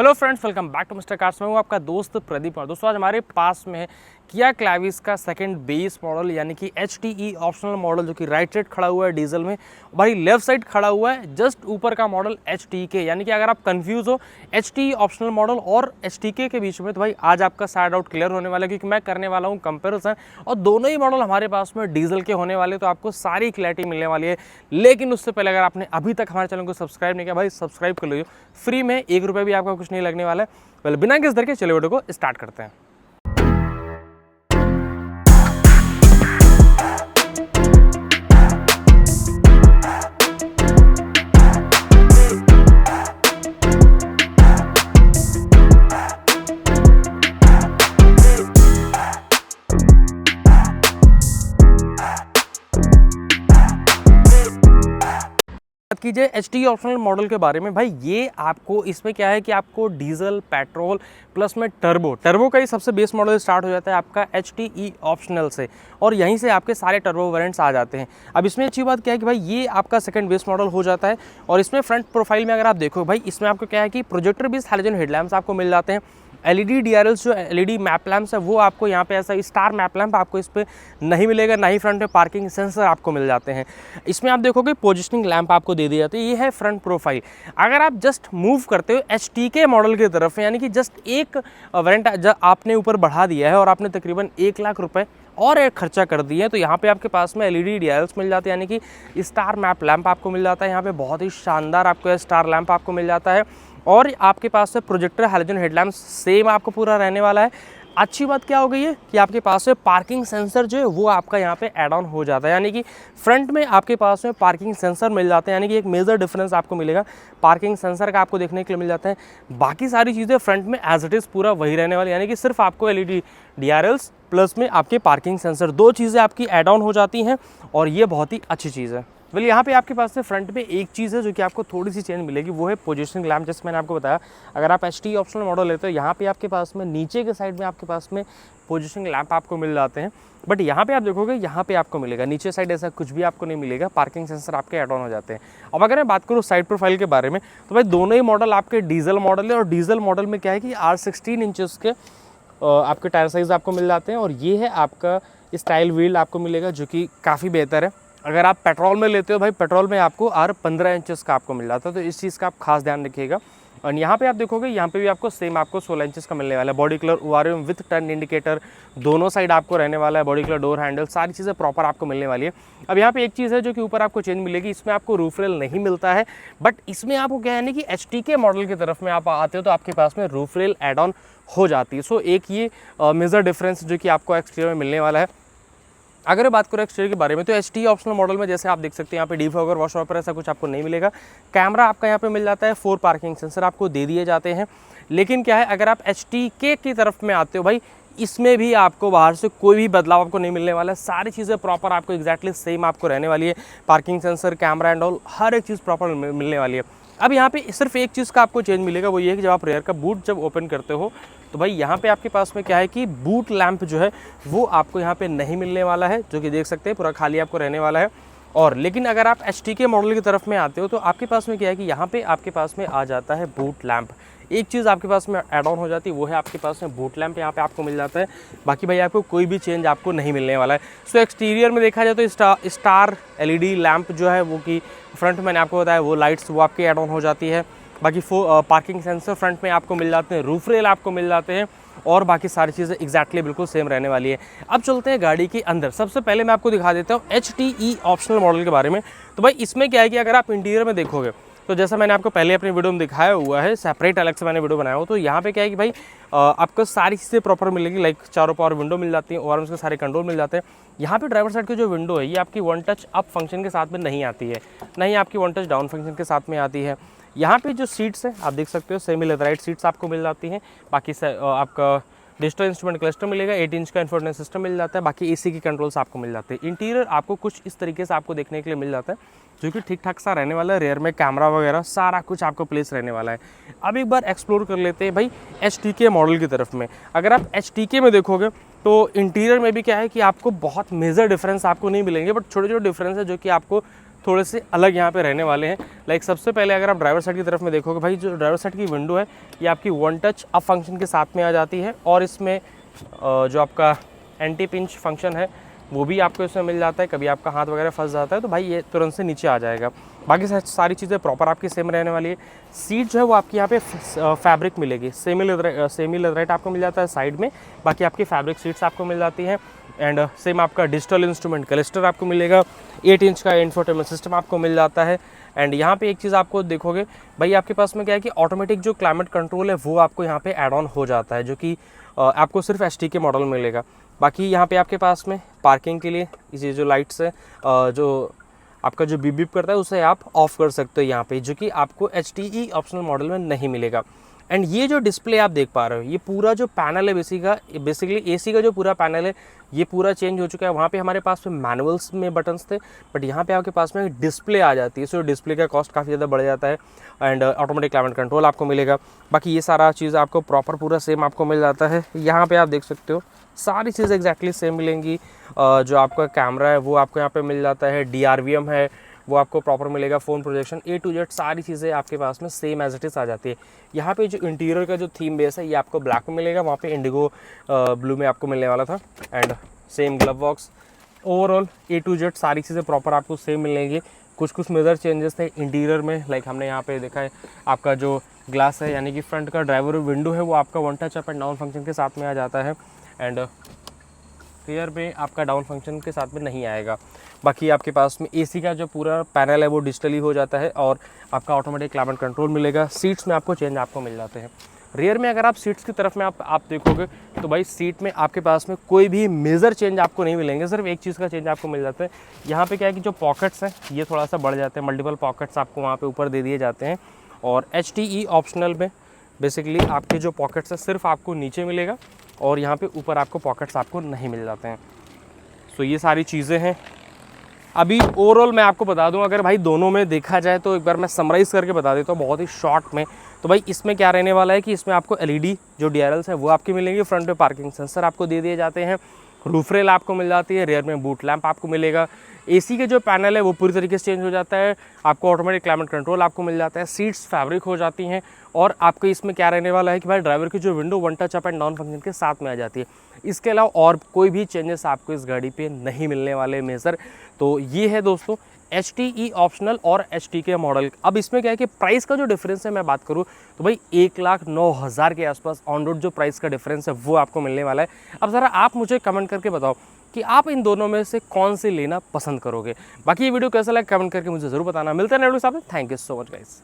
Hello friends, welcome back to mister cars. मैं हूँ आपका दोस्त प्रदीप। और दोस्तों आज हमारे पास में है किया क्लैविस का सेकंड बेस मॉडल यानी कि HTE ऑप्शनल मॉडल, जो कि राइट साइड खड़ा हुआ है डीजल में, भाई लेफ्ट साइड खड़ा हुआ है जस्ट ऊपर का मॉडल HTK। यानी कि अगर आप कंफ्यूज हो HTE ऑप्शनल मॉडल और HTK के बीच में, तो भाई आज आपका साइड आउट क्लियर होने वाला है, क्योंकि मैं करने वाला हूँ कंपेरिजन और दोनों ही मॉडल हमारे पास में डीजल के होने वाले, तो आपको सारी क्लैरिटी मिलने वाली है। लेकिन उससे पहले अगर आपने अभी तक हमारे चैनल को सब्सक्राइब नहीं किया, भाई सब्सक्राइब कर लीजिए, फ्री में, 1 रुपये भी आपका कुछ नहीं लगने वाला है। पहले बिना किस दर के चलिए वीडियो को स्टार्ट करते हैं। कीजिए HTE ऑप्शनल मॉडल के बारे में। भाई ये आपको इसमें क्या है कि आपको डीजल, पेट्रोल प्लस में टर्बो का ही सबसे बेस मॉडल स्टार्ट हो जाता है आपका HTE ऑप्शनल से, और यहीं से आपके सारे टर्बो वेरिएंट्स आ जाते हैं। अब इसमें अच्छी बात क्या है कि भाई ये आपका सेकंड बेस मॉडल हो जाता है, और इसमें फ्रंट प्रोफाइल में अगर आप देखो भाई, इसमें आपको क्या है कि प्रोजेक्टर बेस्ड हैलोजन हेडलैम्प्स आपको मिल जाते हैं। LED DRLs जो LED मैप लैम्प्स है वो आपको यहाँ पे ऐसा स्टार मैप लैम्प आपको इस पर नहीं मिलेगा, ना ही फ्रंट में पार्किंग सेंसर आपको मिल जाते हैं। इसमें आप देखोगे पोजिशनिंग लैम्प आपको दे दिया जाता है। ये है फ्रंट प्रोफाइल। अगर आप जस्ट मूव करते हो HTK मॉडल की तरफ, यानी कि जस्ट एक वेरिएंट आपने ऊपर बढ़ा दिया है और आपने तकरीबन 1 लाख रुपए और एक खर्चा कर दिए, तो यहाँ पे आपके पास में LED DRLs मिल जाते हैं, यानी कि स्टार मैप लैम्प आपको मिल जाता है। यहाँ पे बहुत ही शानदार आपको स्टार लैम्प आपको मिल जाता है, और आपके पास से प्रोजेक्टर हैलोजन हेडलैम्प सेम आपको पूरा रहने वाला है। अच्छी बात क्या हो गई है कि आपके पास में पार्किंग सेंसर जो है वो आपका यहाँ पे ऐड ऑन हो जाता है, यानी कि फ्रंट में आपके पास में पार्किंग सेंसर मिल जाते हैं, यानी कि एक मेजर डिफरेंस आपको मिलेगा पार्किंग सेंसर का आपको देखने के लिए मिल जाता है। बाकी सारी चीज़ें फ्रंट में एज इट इज़ पूरा वही रहने वाली, यानी कि सिर्फ आपको LED DRLs प्लस में आपके पार्किंग सेंसर, 2 चीज़ें आपकी ऐड ऑन हो जाती हैं, और ये बहुत ही अच्छी चीज़ है। वेल यहाँ पे आपके पास से फ्रंट में एक चीज़ है जो कि आपको थोड़ी सी चेंज मिलेगी, वो है पोजीशनिंग लैम्प। जैसे मैंने आपको बताया, अगर आप HTE ऑप्शनल मॉडल लेते हो, यहाँ पे आपके पास में नीचे के साइड में आपके पास में पोजीशनिंग लैम्प आपको मिल जाते हैं, बट यहाँ पे आप देखोगे यहाँ पे आपको मिलेगा, नीचे साइड ऐसा कुछ भी आपको नहीं मिलेगा। पार्किंग सेंसर आपके ऐड ऑन हो जाते हैं। अब अगर मैं बात करूँ साइड प्रोफाइल के बारे में, तो भाई दोनों ही मॉडल आपके डीजल मॉडल है, और डीजल मॉडल में क्या है कि R16 इंचेस के आपके टायर साइज़ आपको मिल जाते हैं, और ये है आपका स्टाइल व्हील आपको मिलेगा, जो कि काफ़ी बेहतर है। अगर आप पेट्रोल में लेते हो भाई, पेट्रोल में आपको R15 इंचेस का आपको मिल जाता है, तो इस चीज़ का आप खास ध्यान रखिएगा। और यहाँ पे आप देखोगे, यहाँ पे भी आपको सेम आपको 16 इंचेस का मिलने वाला है। Body colour ORM with turn indicator दोनों साइड आपको रहने वाला है। बॉडी कलर, डोर हैंडल, सारी चीज़ें प्रॉपर आपको मिलने वाली है। अब यहाँ पे एक चीज़ है जो कि ऊपर आपको चेंज मिलेगी, इसमें आपको रूफ रेल नहीं मिलता है, बट इसमें आपको क्या है ना कि HTK मॉडल की तरफ में आप आते हो तो आपके पास में रूफ रेल एड ऑन हो जाती है। सो एक ये मेजर डिफरेंस जो कि आपको एक्सटीरियर में मिलने वाला है। अगर बात करें एक्सटीरियर के बारे में, तो HTE ऑप्शनल मॉडल में जैसे आप देख सकते हैं, यहाँ पे डिफॉगर, वॉश वाइपर ऐसा कुछ आपको नहीं मिलेगा। कैमरा आपका यहाँ पे मिल जाता है, 4 पार्किंग सेंसर आपको दे दिए जाते हैं। लेकिन क्या है, अगर आप HTK की तरफ में आते हो भाई, इसमें भी आपको बाहर से कोई भी बदलाव आपको नहीं मिलने वाला है। सारी चीज़ें प्रॉपर आपको एग्जैक्टली सेम आपको रहने वाली है। Parking sensor, camera and all, हर एक चीज़ प्रॉपर मिलने वाली है। अब यहाँ पे सिर्फ एक चीज़ का आपको चेंज मिलेगा, वो ये है कि जब आप रेयर का बूट जब ओपन करते हो, तो भाई यहाँ पे आपके पास में क्या है कि बूट लैंप जो है वो आपको यहाँ पे नहीं मिलने वाला है, जो कि देख सकते हैं पूरा खाली आपको रहने वाला है। और लेकिन अगर आप HTK मॉडल की तरफ में आते हो, तो आपके पास में क्या है कि यहाँ पे आपके पास में आ जाता है बूट लैंप। एक चीज़ आपके पास में ऐड ऑन हो जाती है, वो है आपके पास में बूट लैंप यहाँ पे आपको मिल जाता है। बाकी भाई आपको कोई भी चेंज आपको नहीं मिलने वाला है। सो एक्सटीरियर में देखा जाए तो स्टार LED लैंप जो है वो कि फ्रंट मैंने आपको बताया, वो लाइट्स वो आपकी ऐड ऑन हो जाती है। बाकी पार्किंग सेंसर फ्रंट में आपको मिल जाते हैं, रूफ रेल आपको मिल जाते हैं, और बाकी सारी चीज़ें एग्जैक्टली बिल्कुल सेम रहने वाली है। अब चलते हैं गाड़ी के अंदर। सबसे पहले मैं आपको दिखा देता हूँ HTE ऑप्शनल मॉडल के बारे में। तो भाई इसमें क्या है कि अगर आप इंटीरियर में देखोगे, तो जैसा मैंने आपको पहले अपनी वीडियो में दिखाया हुआ है, सेपरेट अलग से मैंने वीडियो बनाया हो, तो यहाँ पे क्या है कि भाई आपको सारी चीज़ें प्रॉपर मिलेगी। लाइक चारों पावर विंडो मिल जाती है, और उसके सारे कंट्रोल मिल जाते हैं। यहाँ पे ड्राइवर साइड की जो विंडो है, ये आपकी 1 टच अप फंक्शन के साथ में नहीं आती है, ना ही आपकी 1 टच डाउन फंक्शन के साथ में आती है। यहाँ पे जो सीट्स हैं आप देख सकते हो, सेमी लेदराइट सीट्स आपको मिल जाती हैं। बाकी आपका डिजिटल इंस्ट्रूमेंट क्लस्टर मिलेगा, 8 इंच का इंफोटेनमेंट सिस्टम मिल जाता है। बाकी AC की कंट्रोल्स आपको मिल जाते हैं। इंटीरियर आपको कुछ इस तरीके से आपको देखने के लिए मिल जाता है, जो कि ठीक ठाक सा रहने वाला है। रेयर में कैमरा वगैरह सारा कुछ आपको प्लेस रहने वाला है। अब एक बार एक्सप्लोर कर लेते हैं भाई HTK मॉडल की तरफ में। अगर आप HTK में देखोगे, तो इंटीरियर में भी क्या है कि आपको बहुत मेजर डिफरेंस आपको नहीं मिलेंगे, बट छोटे छोटे डिफरेंस है जो कि आपको थोड़े से अलग यहाँ पे रहने वाले हैं। लाइक सबसे पहले अगर आप ड्राइवर साइड की तरफ में देखोगे भाई, जो ड्राइवर साइड की विंडो है ये आपकी वन टच अप फंक्शन के साथ में आ जाती है, और इसमें जो आपका एंटी पिंच फंक्शन है वो भी आपको इसमें मिल जाता है। कभी आपका हाथ वगैरह फंस जाता है तो भाई ये तुरंत से नीचे आ जाएगा। बाकी सारी चीज़ें प्रॉपर आपकी सेम रहने वाली है। सीट जो है वो आपकी यहाँ पे फैब्रिक मिलेगी, सेमी लेदराइट आपको मिल जाता है साइड में, बाकी आपकी फैब्रिक सीट्स आपको मिल जाती हैं। एंड सेम आपका डिजिटल इंस्ट्रूमेंट क्लस्टर आपको मिलेगा, 8 इंच का इंफोटेनमेंट सिस्टम आपको मिल जाता है। एंड यहाँ पे एक चीज़ आपको देखोगे भाई, आपके पास में क्या है कि ऑटोमेटिक जो क्लाइमेट कंट्रोल है वो आपको यहाँ पे ऐड ऑन हो जाता है, जो कि आपको सिर्फ ST के मॉडल में मिलेगा। बाकी यहाँ पे आपके पास में पार्किंग के लिए ये जो लाइट्स है, जो आपका जो बीप बीप करता है उसे आप ऑफ कर सकते हो यहाँ पे, जो कि आपको HTE ऑप्शनल मॉडल में नहीं मिलेगा। एंड ये जो डिस्प्ले आप देख पा रहे हो, ये पूरा जो पैनल है बेसिकली AC का जो पूरा पैनल है ये पूरा चेंज हो चुका है। वहाँ पे हमारे पास में मैनुअल्स में बटन्स थे, बट यहाँ पे आपके पास में डिस्प्ले आ जाती है, सो डिस्प्ले का कॉस्ट काफ़ी ज़्यादा बढ़ जाता है। एंड ऑटोमेटिक क्लाइमेट कंट्रोल आपको मिलेगा। बाकी ये सारा चीज़ आपको प्रॉपर पूरा सेम आपको मिल जाता है। यहाँ पे आप देख सकते हो सारी चीज़ एग्जैक्टली सेम मिलेंगी। जो आपका कैमरा है वो आपको यहाँ पे मिल जाता है, DRVM है वो आपको प्रॉपर मिलेगा, phone projection A to Z सारी चीज़ें आपके पास में सेम एज इट इज़ आ जाती है। यहाँ पे जो इंटीरियर का जो थीम बेस है ये आपको ब्लैक में मिलेगा, वहाँ पे इंडिगो ब्लू में आपको मिलने वाला था। And same glove box, overall A to Z सारी चीज़ें प्रॉपर आपको सेम मिलेंगी। कुछ मेजर चेंजेस थे इंटीरियर में, लाइक हमने यहाँ पे देखा है आपका जो ग्लास है यानी कि फ्रंट का ड्राइवर विंडो है वो आपका one touch up and down function के साथ में आ जाता है। एंड रियर में आपका डाउन फंक्शन के साथ में नहीं आएगा। बाकी आपके पास में AC का जो पूरा पैनल है वो डिजिटली हो जाता है, और आपका ऑटोमेटिक क्लाइमेट कंट्रोल मिलेगा। सीट्स में आपको चेंज आपको मिल जाते हैं। रियर में अगर आप सीट्स की तरफ में आप देखोगे तो भाई सीट में आपके पास में कोई भी मेजर चेंज आपको नहीं मिलेंगे, सिर्फ एक चीज़ का चेंज आपको मिल जाता है। यहाँ पे क्या है कि जो पॉकेट्स हैं ये थोड़ा सा बढ़ जाते हैं, मल्टीपल पॉकेट्स आपको वहाँ पे ऊपर दे दिए जाते हैं। और HTE ऑप्शनल में बेसिकली आपके जो पॉकेट्स हैं सिर्फ आपको नीचे मिलेगा, और यहाँ पे ऊपर आपको पॉकेट्स आपको नहीं मिल जाते हैं। सो ये सारी चीज़ें हैं। अभी ओवरऑल मैं आपको बता दूं, अगर भाई दोनों में देखा जाए तो एक बार मैं समराइज़ करके बता देता हूँ बहुत ही शॉर्ट में। तो भाई इसमें क्या रहने वाला है कि इसमें आपको LED जो DRLs है वो आपकी मिलेंगी, फ्रंट पे पार्किंग सेंसर आपको दे दिए जाते हैं, रूफ रेल आपको मिल जाती है, रियर में बूट लैंप आपको मिलेगा। AC के जो पैनल है वो पूरी तरीके से चेंज हो जाता है, आपको ऑटोमेटिक क्लाइमेट कंट्रोल आपको मिल जाता है, सीट्स फैब्रिक हो जाती हैं। और आपको इसमें क्या रहने वाला है कि भाई ड्राइवर की जो window one touch up and down function के साथ में आ जाती है। इसके अलावा और कोई भी चेंजेस आपको इस गाड़ी पे नहीं मिलने वाले मेजर। तो ये है दोस्तों HTE ऑप्शनल और HT के मॉडल। अब इसमें क्या है कि प्राइस का जो डिफरेंस है मैं बात करूँ तो भाई 1,09,000 के आसपास ऑन रोड जो प्राइस का डिफरेंस है वो आपको मिलने वाला है। अब ज़रा आप मुझे कमेंट करके बताओ कि आप इन दोनों में से कौन सी लेना पसंद करोगे। बाकी ये वीडियो कैसा लगा कमेंट करके मुझे ज़रूर बताना। मिलते हैं नेक्स्ट वीडियो के साथ। Thank you so much guys.